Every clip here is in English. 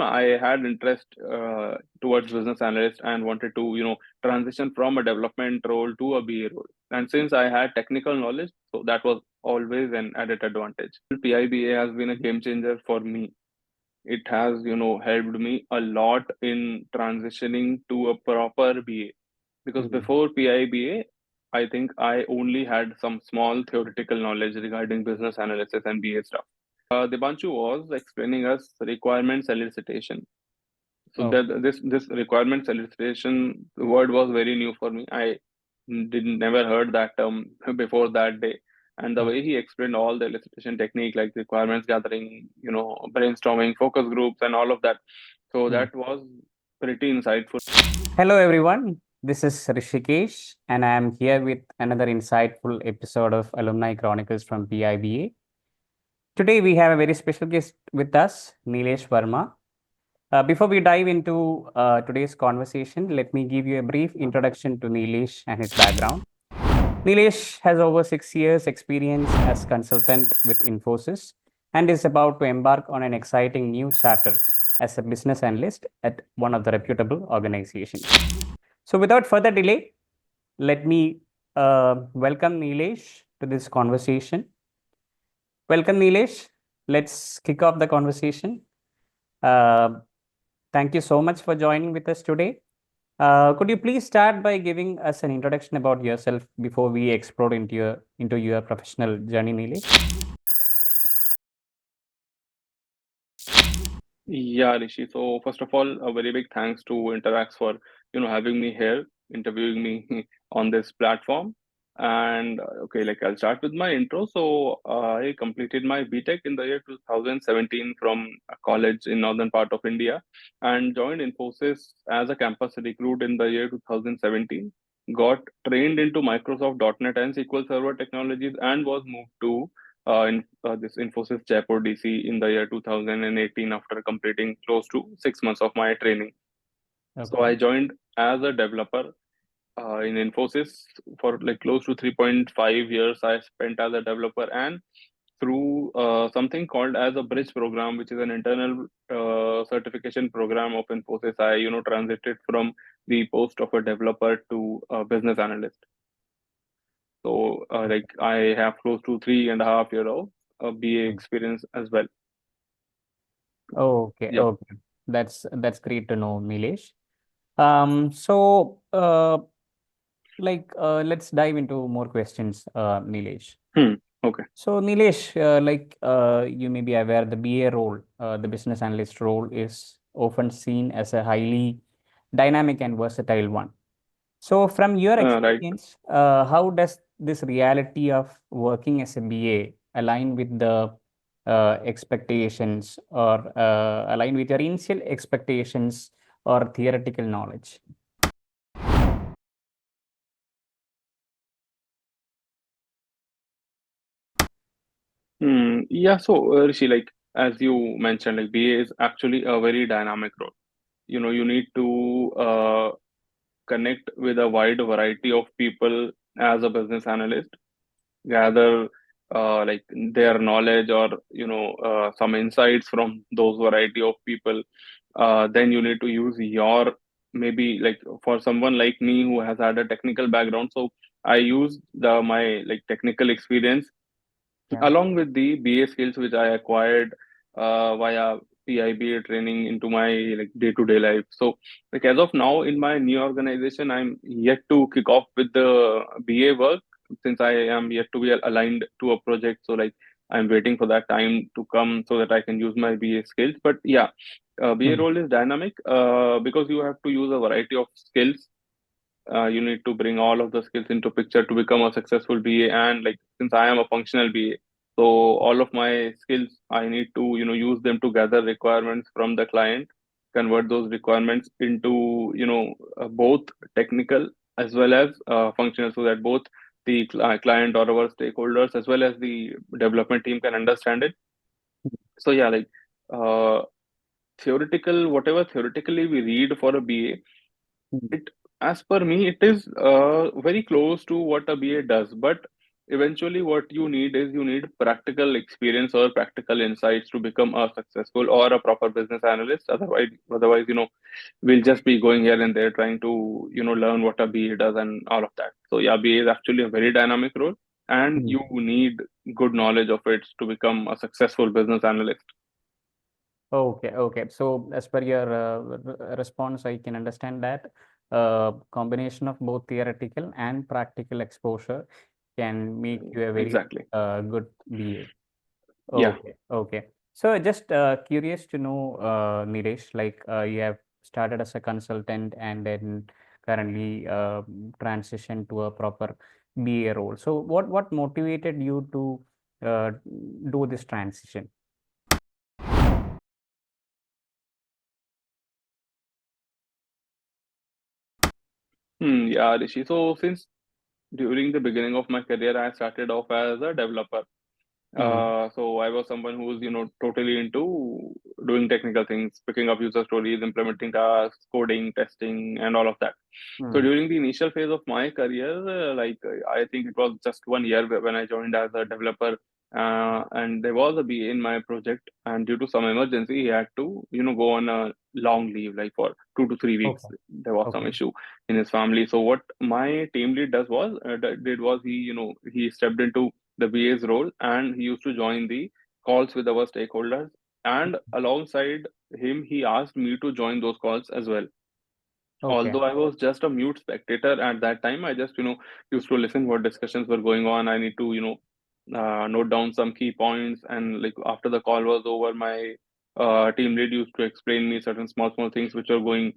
I had interest towards business analyst and wanted to, transition from a development role to a BA role. And since I had technical knowledge, so that was always an added advantage. PIBA has been a game changer for me. It has, helped me a lot in transitioning to a proper BA. Because Mhm. before PIBA, I think I only had some small theoretical knowledge regarding business analysis and BA stuff. Dipanshu was explaining us requirement solicitation. So Oh, that this requirement solicitation word was very new for me. I didn't never heard that term before that day. And the oh. way he explained all the elicitation technique, like requirements gathering, brainstorming, focus groups, and all of that. So Hmm. that was pretty insightful. Hello, everyone. This is Rishikesh, and I am here with another insightful episode of Alumni Chronicles from PIBA. Today, we have a very special guest with us, Neelesh Varma. Before we dive into today's conversation, let me give you a brief introduction to Neelesh and his background. Neelesh has over 6 years' experience as consultant with Infosys and is about to embark on an exciting new chapter as a business analyst at one of the reputable organizations. So, without further delay, let me welcome Neelesh to this conversation. Welcome, Neelesh. Let's kick off the conversation. Uh, Thank you so much for joining with us today. Could you please start by giving us an introduction about yourself before we explore into your professional journey, Neelesh? Yeah, Rishi. So first of all, a very big thanks to Interact for having me here, interviewing me on this platform. And okay, like I'll start with my intro. So I completed my BTech in the year 2017 from a college in northern part of India, and joined Infosys as a campus recruit in the year 2017. Got trained into Microsoft .NET and SQL Server technologies, and was moved to in this Infosys Jaipur DC in the year 2018 after completing close to 6 months of my training. So Okay. I joined as a developer in Infosys for like close to 3.5 years. I spent as a developer, and through something called as a bridge program, which is an internal certification program of Infosys, I transited from the post of a developer to a business analyst. So like I have close to 3.5 years of BA Mm. experience as well. Okay. Yep. Okay. That's great to know, Nilesh. So, let's dive into more questions, Nilesh. Hmm. Okay. So, Nilesh, you may be aware, the BA role, the business analyst role, is often seen as a highly dynamic and versatile one. So, from your Right. experience, how does this reality of working as a BA align with the expectations or align with your initial expectations or theoretical knowledge? Yeah. So Rishi, like as you mentioned, like BA is actually a very dynamic role. You need to connect with a wide variety of people as a business analyst, gather like their knowledge or some insights from those variety of people. Then you need to use your, maybe like for someone like me who has had a technical background, so I use the my like technical experience Yeah. along with the BA skills which I acquired via PIBA training into my like day-to-day life. So like as of now in my new organization, I'm yet to kick off with the BA work since I am yet to be aligned to a project. So like I'm waiting for that time to come so that I can use my BA skills. But yeah, BA Hmm. role is dynamic because you have to use a variety of skills. You need to bring all of the skills into picture to become a successful BA. And like since I am a functional BA, so all of my skills I need to use them to gather requirements from the client, convert those requirements into both technical as well as functional, so that both the client or our stakeholders as well as the development team can understand it. So yeah, like uh, theoretical, whatever theoretically we read for a BA, Hmm. it, as per me, it is very close to what a BA does, but eventually what you need is you need practical experience or practical insights to become a successful or a proper business analyst. Otherwise, we'll just be going here and there trying to, learn what a BA does and all of that. So yeah, BA is actually a very dynamic role, and Hmm. you need good knowledge of it to become a successful business analyst. Okay, okay. So as per your response, I can understand that combination of both theoretical and practical exposure can make you a very Exactly. good BA. Yeah. Okay, okay. So just curious to know, Neelesh, like you have started as a consultant and then currently transitioned to a proper BA role. So what motivated you to do this transition? Yeah, Rishi. So since during the beginning of my career, I started off as a developer. Hmm. So I was someone who was, totally into doing technical things, picking up user stories, implementing tasks, coding, testing, and all of that. So Hmm. during the initial phase of my career, I think it was just 1 year when I joined as a developer, and there was a BA in my project, and due to some emergency, he had to, go on a long leave, like for 2 to 3 weeks. Okay, There was some okay. issue in his family. So what my team lead did was he stepped into the BA's role, and he used to join the calls with our stakeholders. And alongside him, he asked me to join those calls as well. Okay. Although I was just a mute spectator at that time, I just, used to listen what discussions were going on. I need to, note down some key points. And like after the call was over, my team lead used to explain me certain small things which were going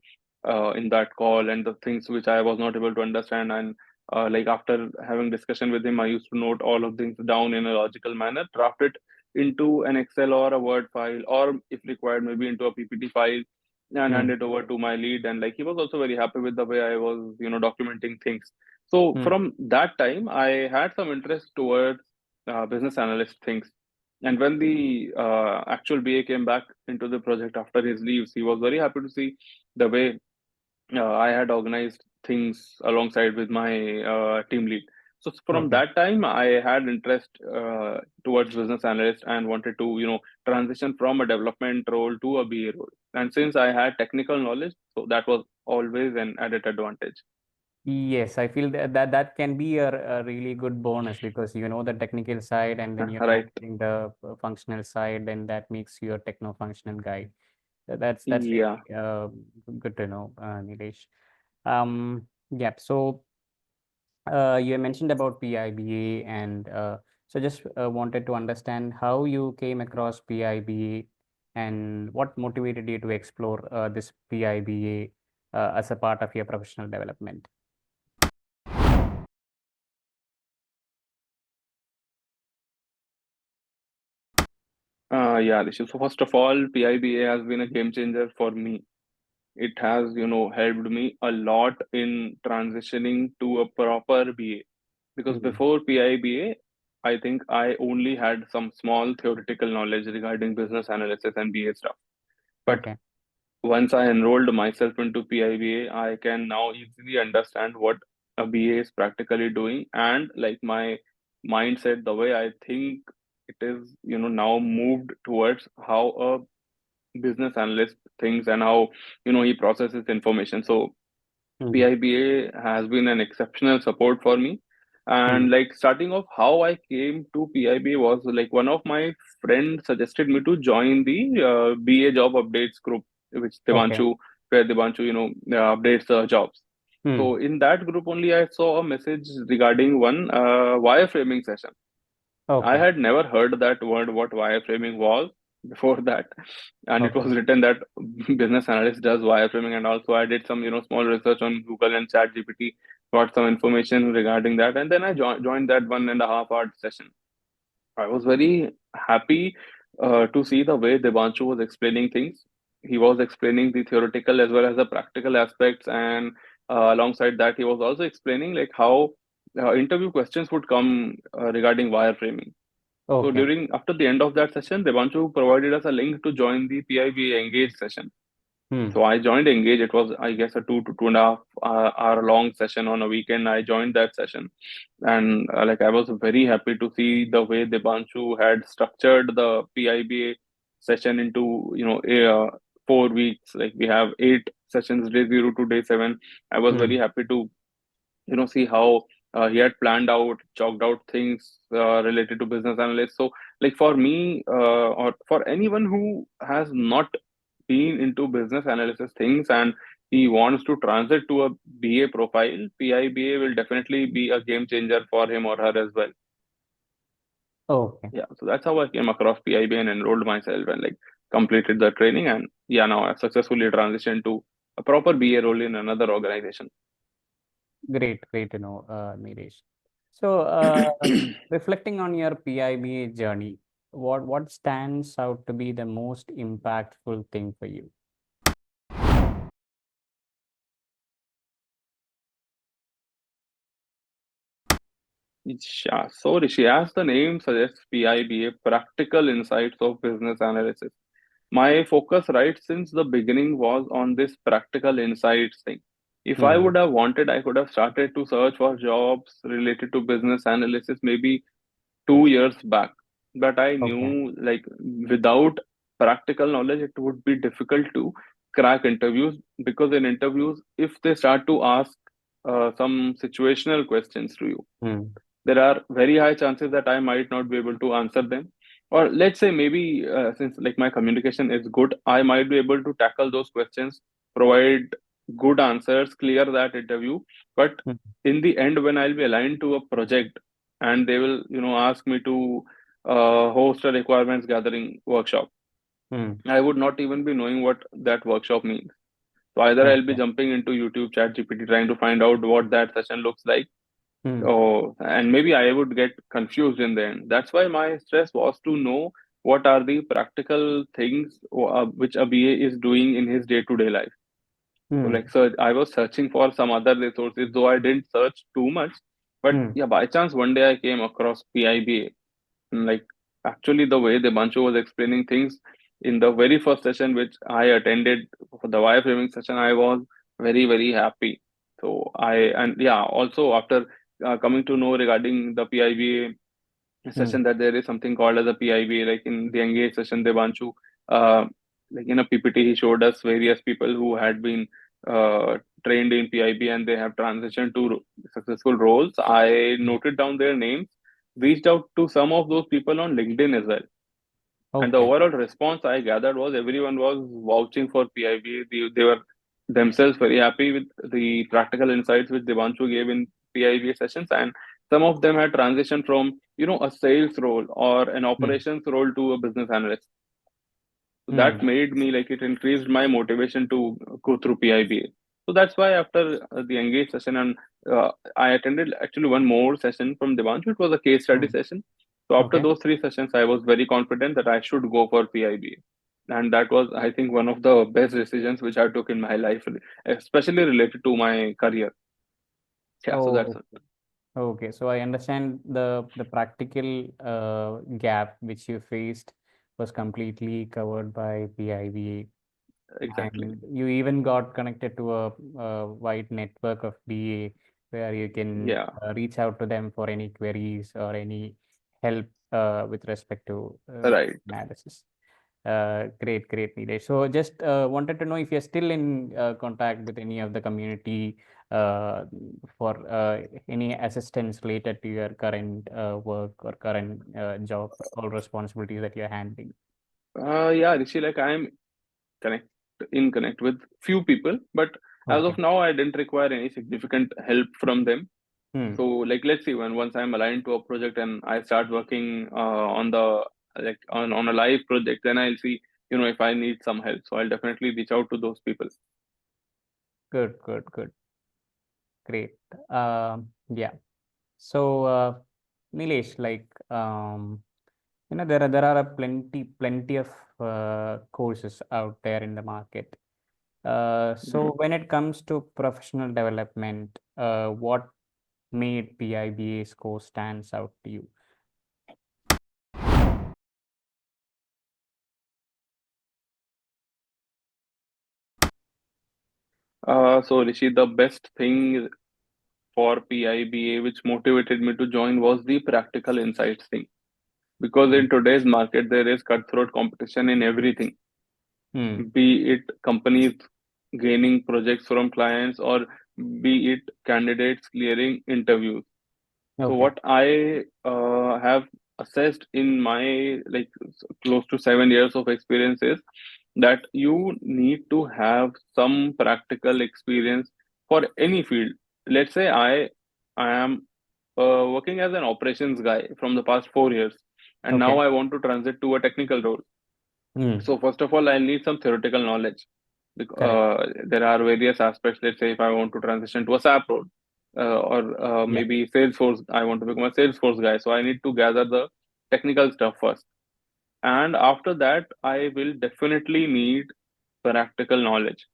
in that call, and the things which I was not able to understand. And like after having discussion with him, I used to note all of things down in a logical manner, draft it into an Excel or a Word file, or if required, maybe into a PPT file, and hand Hmm. it over to my lead. And like he was also very happy with the way I was, documenting things. So Hmm. from that time, I had some interest towards business analyst things. And when the actual BA came back into the project after his leaves, he was very happy to see the way I had organized things alongside with my team lead. So from Okay. that time, I had interest towards business analyst and wanted to, transition from a development role to a BA role. And since I had technical knowledge, so that was always an added advantage. Yes, I feel that can be a really good bonus because you know the technical side and then you're Right. managing the functional side, and that makes you a techno-functional guy. That's Yeah. really good to know, Nilesh. Yeah. So you mentioned about PIBA, and so just wanted to understand how you came across PIBA and what motivated you to explore this PIBA as a part of your professional development. Yeah, Rishi. So first of all, PIBA has been a game changer for me. It has, helped me a lot in transitioning to a proper BA. Because Hmm. before PIBA, I think I only had some small theoretical knowledge regarding business analysis and BA stuff. But Okay. once I enrolled myself into PIBA, I can now easily understand what a BA is practically doing, and like my mindset, the way I think it is, now moved towards how a business analyst thinks and how, he processes information. So Hmm. PIBA has been an exceptional support for me. Hmm. And like starting off, how I came to PIBA was like one of my friends suggested me to join the BA job updates group, which Okay. where Devanshu, updates jobs. Hmm. So in that group only, I saw a message regarding one wireframing session. I Okay. had never heard that word, what wireframing was before that. And it was Okay. written that business analyst does wireframing. And also I did some, small research on Google and ChatGPT, got some information regarding that. And then I joined that 1.5 hour session. I was very happy to see the way Devanshu was explaining things. He was explaining the theoretical as well as the practical aspects, and alongside that, he was also explaining like how interview questions would come regarding wireframing. So Okay. after the end of that session, Devanshu provided us a link to join the PIBA Engage session. Hmm. So I joined Engage. It was, I guess, a 2 to 2.5 hour long session on a weekend. I joined that session, and like I was very happy to see the way Debanshu had structured the PIBA session into 4 weeks. Like we have 8 sessions, day 0 to day 7. I was very Hmm. happy to see how he had planned out, chalked out things related to business analysts. So like for me, or for anyone who has not been into business analysis things and he wants to transit to a BA profile, PIBA will definitely be a game changer for him or her as well. Okay. Yeah, so that's how I came across PIBA and enrolled myself and like completed the training, and yeah, now I've successfully transitioned to a proper BA role in another organization. Great to know, Neelesh. So, reflecting on your PIBA journey, what stands out to be the most impactful thing for you? Yeah, so Rishi, as the name suggests, PIBA, Practical Insights of Business Analysis. My focus right since the beginning was on this practical insights thing. If I Hmm. would have wanted, I could have started to search for jobs related to business analysis maybe 2 years back. But I Okay. knew like without practical knowledge, it would be difficult to crack interviews, because in interviews, if they start to ask some situational questions to you, Hmm. there are very high chances that I might not be able to answer them. Or let's say maybe since like my communication is good, I might be able to tackle those questions, provide good answers, clear that interview. But Hmm. in the end, when I'll be aligned to a project and they will, ask me to host a requirements gathering workshop, Hmm. I would not even be knowing what that workshop means. So either I'll be Okay. jumping into YouTube chat GPT trying to find out what that session looks like. Hmm. Oh, and maybe I would get confused in the end. That's why my stress was to know what are the practical things which a BA is doing in his day-to-day life. So, Hmm. like, so I was searching for some other resources, though I didn't search too much. But Hmm. yeah, by chance, one day I came across PIBA. And, like, actually, the way Debanshu was explaining things in the very first session, which I attended for the wireframing session, I was very, very happy. So and yeah, also after coming to know regarding the PIBA Hmm. session, that there is something called as a PIBA, like in the Engage session, Devanshu, uh, like in a PPT, he showed us various people who had been trained in PIB and they have transitioned to successful roles. I noted down their names, reached out to some of those people on LinkedIn as well. And the Okay. overall response I gathered was everyone was vouching for PIB. They were themselves very happy with the practical insights which Devanshu gave in PIB sessions. And some of them had transitioned from, a sales role or an Hmm. operations role to a business analyst. So that Hmm. made me like, it increased my motivation to go through PIBA. So that's why after the engage session, and I attended actually one more session from Devanshu. It was a case study Hmm. session. So after Okay. those 3 sessions, I was very confident that I should go for PIBA. And that was, I think, one of the best decisions which I took in my life, especially related to my career. Yeah, so that's Oh, it. okay. So I understand the practical gap which you faced was completely covered by PIBA. Exactly. And you even got connected to a wide network of BA where you can Yeah, reach out to them for any queries or any help with respect to right. analysis. Great, Neelesh. So just wanted to know if you're still in contact with any of the community uh, for any assistance related to your current work or current job or responsibilities that you're handling. Yeah, Rishi, like I'm connect connect with few people, but as Okay. of now I didn't require any significant help from them. Hmm. So like let's see, when once I'm aligned to a project and I start working on the like on a live project, then I'll see, if I need some help, so I'll definitely reach out to those people. Good. Great. Yeah. So, Nilesh, like, there are a plenty of courses out there in the market. So Mhm. when it comes to professional development, what made PIBA's course stands out to you? So Rishi, the best thing for PIBA which motivated me to join was the practical insights thing. Because Hmm. in today's market, there is cutthroat competition in everything, Hmm. be it companies gaining projects from clients or be it candidates clearing interviews. So Okay. what I have assessed in my close to 7 years of experience is that you need to have some practical experience for any field. Let's say I am working as an operations guy from the past 4 years, and now Okay. I want to transit to a technical role. Hmm. So first of all, I need some theoretical knowledge. Correct. There are various aspects. Let's say if I want to transition to a SAP role, or Yeah. maybe Salesforce, I want to become a Salesforce guy. So I need to gather the technical stuff first, and after that, I will definitely need practical knowledge.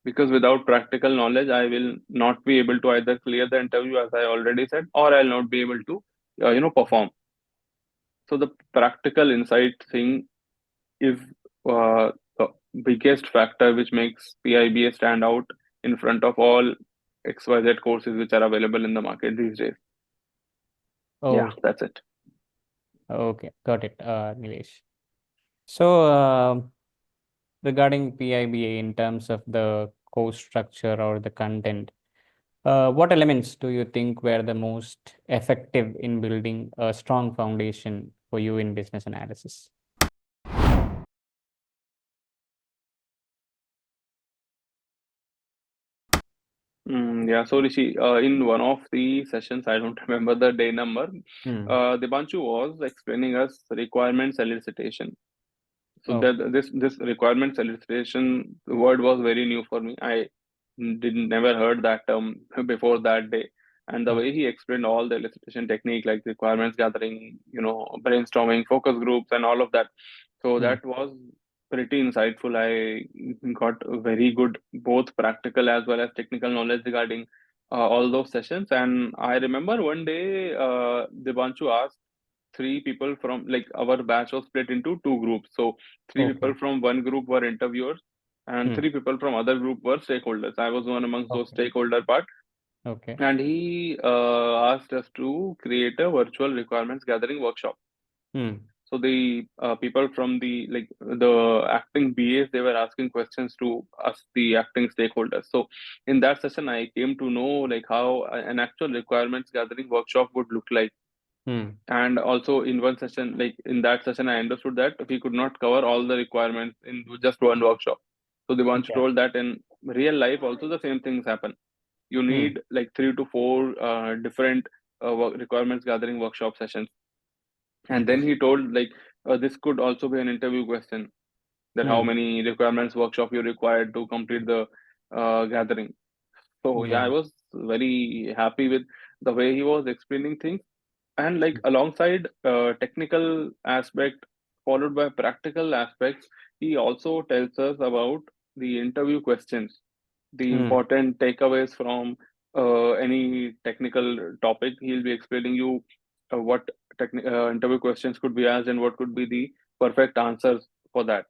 Because without practical knowledge, I will not be able to either clear the interview, as I already said, or I'll not be able to, perform. So the practical insight thing is the biggest factor which makes PIBA stand out in front of all XYZ courses which are available in the market these days. Yeah, Oh, that's it. okay. Got it, Nilesh. So, regarding PIBA in terms of the course structure or the content, what elements do you think were the most effective in building a strong foundation for you in business analysis? Yeah, so Rishi, in one of the sessions, I don't remember the day number, Hmm. Debanshu was explaining us requirement solicitation. So Okay. that this requirement solicitation word was very new for me. I didn't never heard that term before that day. And the Okay. way he explained all the elicitation technique, like requirements gathering, brainstorming, focus groups, and all of that. So Hmm. that was pretty insightful. I got very good both practical as well as technical knowledge regarding all those sessions. And I remember one day, Debanshu asked three people from, like, our batch was split into two groups. So three people Okay. from one group were interviewers and Hmm. three people from other group were stakeholders. I was one amongst those Okay. stakeholder part, Okay. and he asked us to create a virtual requirements gathering workshop. Hmm. So the people from the acting BAs, they were asking questions to us, the acting stakeholders. So in that session, I came to know like how an actual requirements gathering workshop would look like. Hmm. And also in one session, like in that session, I understood that we could not cover all the requirements in just one workshop. So the bunch Yeah. told that in real life also the same things happen. You Hmm. need like 3 to 4 different requirements gathering workshop sessions. And Okay. then he told like this could also be an interview question, that how Hmm. many requirements workshop you required to complete the gathering. So yeah, I Yeah. was very happy with the way he was explaining things. And like alongside technical aspect followed by practical aspects, he also tells us about the interview questions, the Hmm. important takeaways from any technical topic. He'll be explaining you what interview questions could be asked and what could be the perfect answers for that.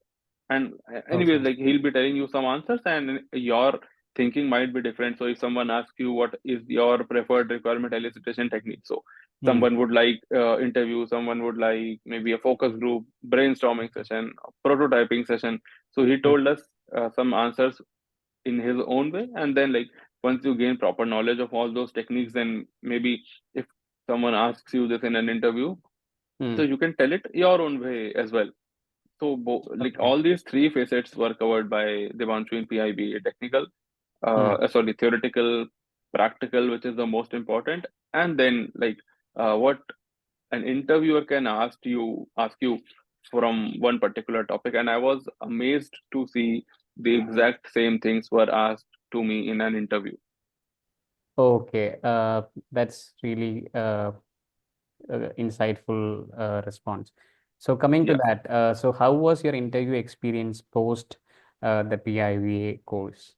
And anyways, Okay. like he'll be telling you some answers, and your thinking might be different. So if someone asks you what is your preferred requirement elicitation technique, so Hmm. someone would like interview, someone would like maybe a focus group, brainstorming session, prototyping session. So he Hmm. told us some answers in his own way, and then like once you gain proper knowledge of all those techniques, then maybe if someone asks you this in an interview, so Hmm. you can tell it your own way as well. So like Okay. all these three facets were covered by Devanshu in PIB: technical, Hmm. sorry, theoretical, practical, which is the most important, and then like what an interviewer can ask you from one particular topic. And I was amazed to see the exact same things were asked to me in an interview. Okay. That's really insightful response. So coming to Yeah. that, so how was your interview experience post the PIVA course?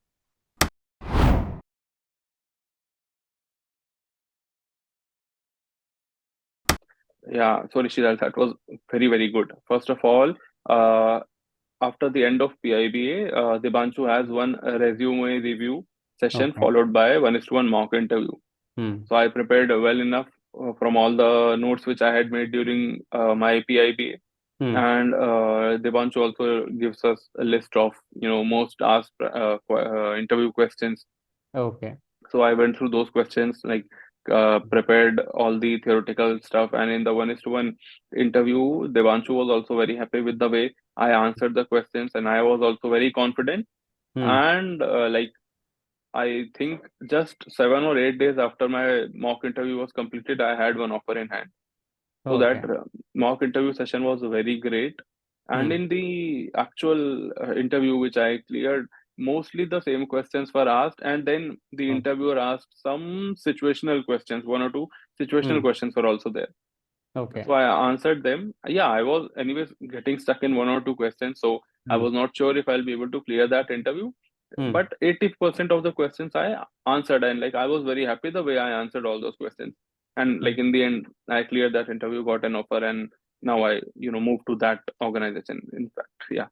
Yeah, so Rishidal, that was very, very good. First of all, uh, after the end of PIBA, Debanshu has one resume review. session Okay. followed by 1:1 mock interview. Hmm. So I prepared well enough from all the notes which I had made during my PIBA. Hmm. And Devanshu also gives us a list of most asked interview questions. Okay. So I went through those questions, like prepared all the theoretical stuff, and in the 1:1 interview, Devanshu was also very happy with the way I answered the questions, and I was also very confident. Hmm. And I think just 7 or 8 days after my mock interview was completed, I had one offer in hand. So that Okay. mock interview session was very great. And Hmm. in the actual interview, which I cleared, mostly the same questions were asked. And then the Oh. interviewer asked some situational questions, one or two situational Hmm. questions were also there. Okay. So I answered them. Yeah, I was anyways getting stuck in one or two questions. So I Hmm. was not sure if I'll be able to clear that interview. Hmm. But 80% of the questions I answered, and like I was very happy the way I answered all those questions. And Hmm. like in the end, I cleared that interview, got an offer, and now I moved to that organization. In fact, yeah.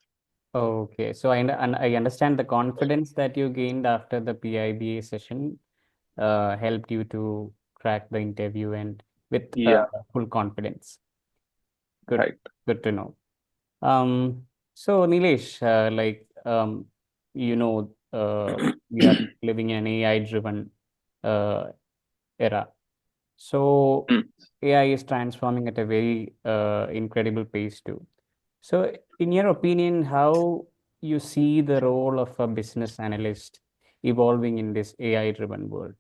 Okay. So and I understand the confidence that you gained after the PIBA session helped you to crack the interview and with Yeah, full confidence. Good. right. Good to know. So Nilesh, we are living in an AI-driven uh, era. So Mm. AI is transforming at a very incredible pace too. So, in your opinion, how you see the role of a business analyst evolving in this AI-driven world?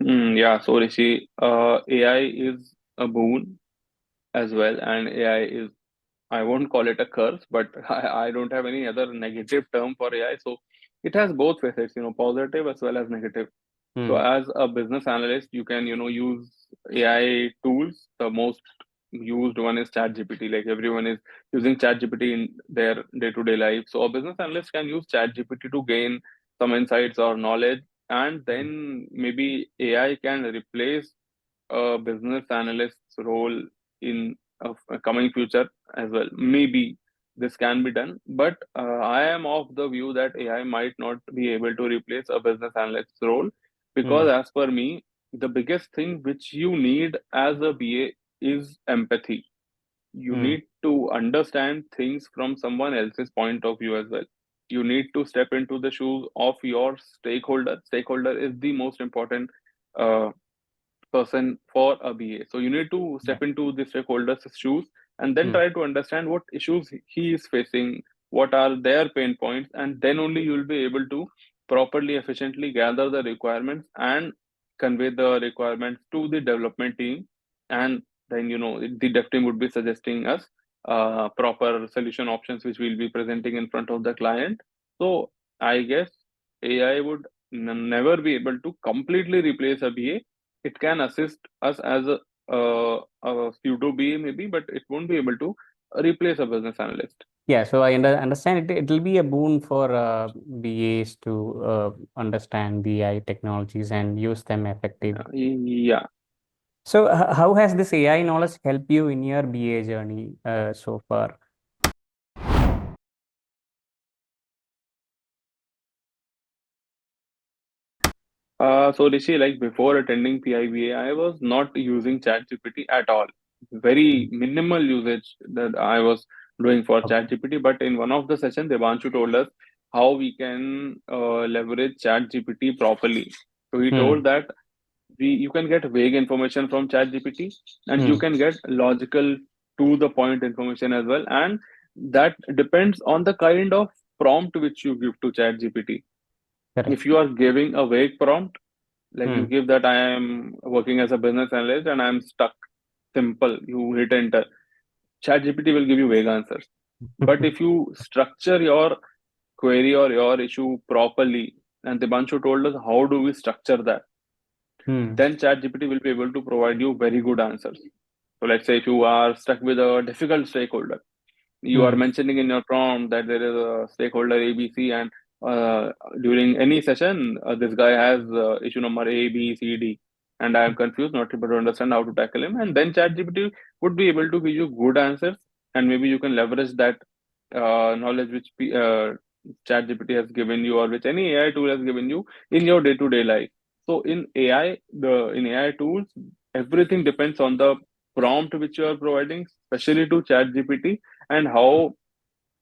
Yeah, so Rishi, AI is a boon as well, and AI is, I won't call it a curse, but I don't have any other negative term for AI. So it has both facets, positive as well as negative. So Hmm. as a business analyst, you can, use AI tools. The most used one is ChatGPT. Like everyone is using ChatGPT in their day-to-day life. So a business analyst can use ChatGPT to gain some insights or knowledge, and then maybe AI can replace a business analyst's role in a coming future as well. Maybe this can be done, but I am of the view that AI might not be able to replace a business analyst's role, because Hmm. as per me, the biggest thing which you need as a BA is empathy. You Hmm. need to understand things from someone else's point of view as well. You need to step into the shoes of your stakeholder. Stakeholder is the most important uh, person for a BA. So you need to Yeah. step into the stakeholder's shoes and then Hmm. try to understand what issues he is facing, what are their pain points, and then only you will be able to properly, efficiently gather the requirements and convey the requirements to the development team. And then, the dev team would be suggesting us proper solution options which we'll be presenting in front of the client. So I guess AI would never be able to completely replace a BA. It can assist us as a pseudo BA maybe, but it won't be able to replace a business analyst. Yeah. So I understand it. It'll be a boon for BAs to understand the AI technologies and use them effectively. Yeah. So, how has this AI knowledge helped you in your BA journey so far? So Rishi, like before attending PIBA, I was not using ChatGPT at all. Very minimal usage that I was doing for Okay. ChatGPT. But in one of the sessions, Devanshu told us how we can leverage ChatGPT properly. So he told Hmm. that you can get vague information from ChatGPT, and you Hmm. can get logical to the point information as well. And that depends on the kind of prompt which you give to ChatGPT. If Correct. you are giving a vague prompt, like you Hmm. give that I am working as a business analyst and I'm stuck, simple, you hit enter, ChatGPT will give you vague answers. But if you structure your query or your issue properly, and Dibanshu told us how do we structure that, Hmm. then ChatGPT will be able to provide you very good answers. So let's say if you are stuck with a difficult stakeholder, you are Hmm. mentioning in your prompt that there is a stakeholder ABC, and during any session, this guy has issue number A, B, C, D, and I am confused, not able to understand how to tackle him. And then ChatGPT would be able to give you good answers and maybe you can leverage that knowledge which ChatGPT has given you, or which any AI tool has given you in your day-to-day life. So in AI tools, everything depends on the prompt which you are providing, especially to ChatGPT, and how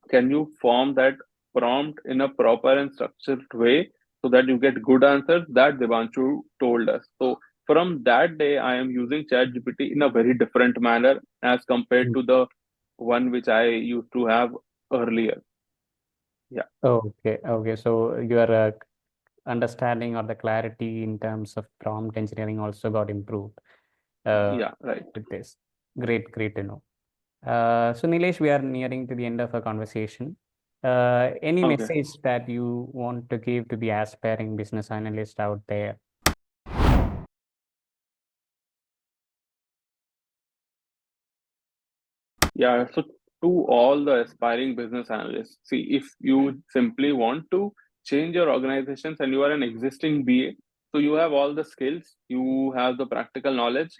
can you form that prompt in a proper and structured way so that you get good answers. That Devanshu told us. So from that day, I am using ChatGPT in a very different manner as compared Mm. to the one which I used to have earlier. Yeah, Okay, okay. So your understanding or the clarity in terms of prompt engineering also got improved uh, yeah, right. with this. Great, great to know. So Nilesh, we are nearing to the end of our conversation. Any Okay. message that you want to give to the aspiring business analyst out there? Yeah, so to all the aspiring business analysts, see, if you simply want to change your organizations and you are an existing BA, so you have all the skills, you have the practical knowledge,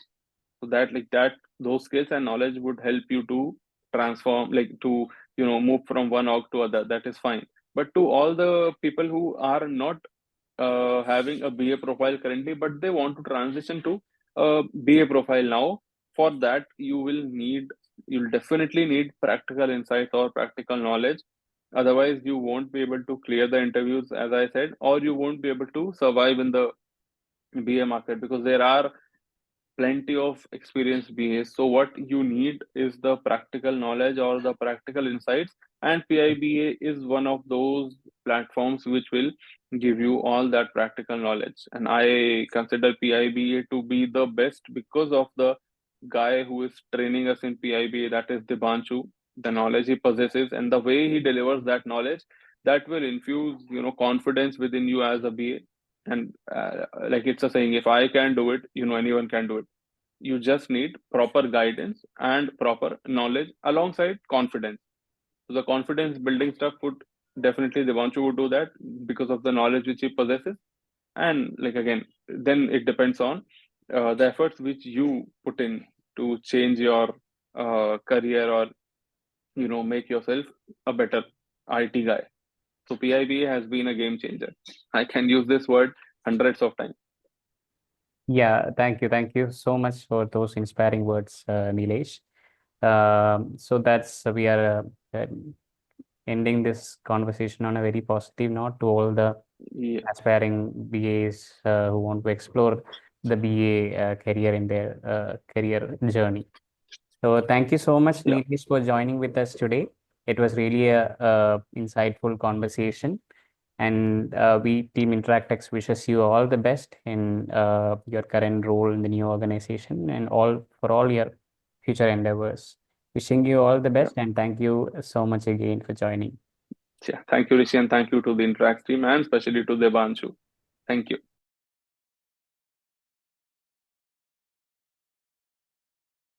so that like that those skills and knowledge would help you to transform, like to move from one org to other. That is fine. But to all the people who are not having a BA profile currently, but they want to transition to a BA profile now. For that, you'll definitely need practical insights or practical knowledge. Otherwise, you won't be able to clear the interviews, as I said, or you won't be able to survive in the BA market, because there are plenty of experienced BAs. So what you need is the practical knowledge or the practical insights, and PIBA is one of those platforms which will give you all that practical knowledge. And I consider PIBA to be the best because of the guy who is training us in PIBA, that is Dibanshu. The knowledge he possesses and the way he delivers that knowledge, that will infuse confidence within you as a BA. And like it's a saying, if I can do it, anyone can do it. You just need proper guidance and proper knowledge alongside confidence. So the confidence building stuff would definitely Devanshu would do that because of the knowledge which he possesses. And like again, then it depends on the efforts which you put in to change your career, or make yourself a better IT guy. So PIBA has been a game changer. I can use this word hundreds of times. Yeah, thank you. Thank you so much for those inspiring words, Nilesh. So that's we are ending this conversation on a very positive note to all the Yeah, aspiring BAs who want to explore the BA career in their career journey. So thank you so much, yeah, Neelesh, for joining with us today. It was really a insightful conversation, and we Team InteractX wishes you all the best in your current role in the new organization and all for all your future endeavors. Wishing you all the yeah. best, and thank you so much again for joining. Yeah, thank you, Rishi, and thank you to the Interact team, and especially to Devanshu. Thank you.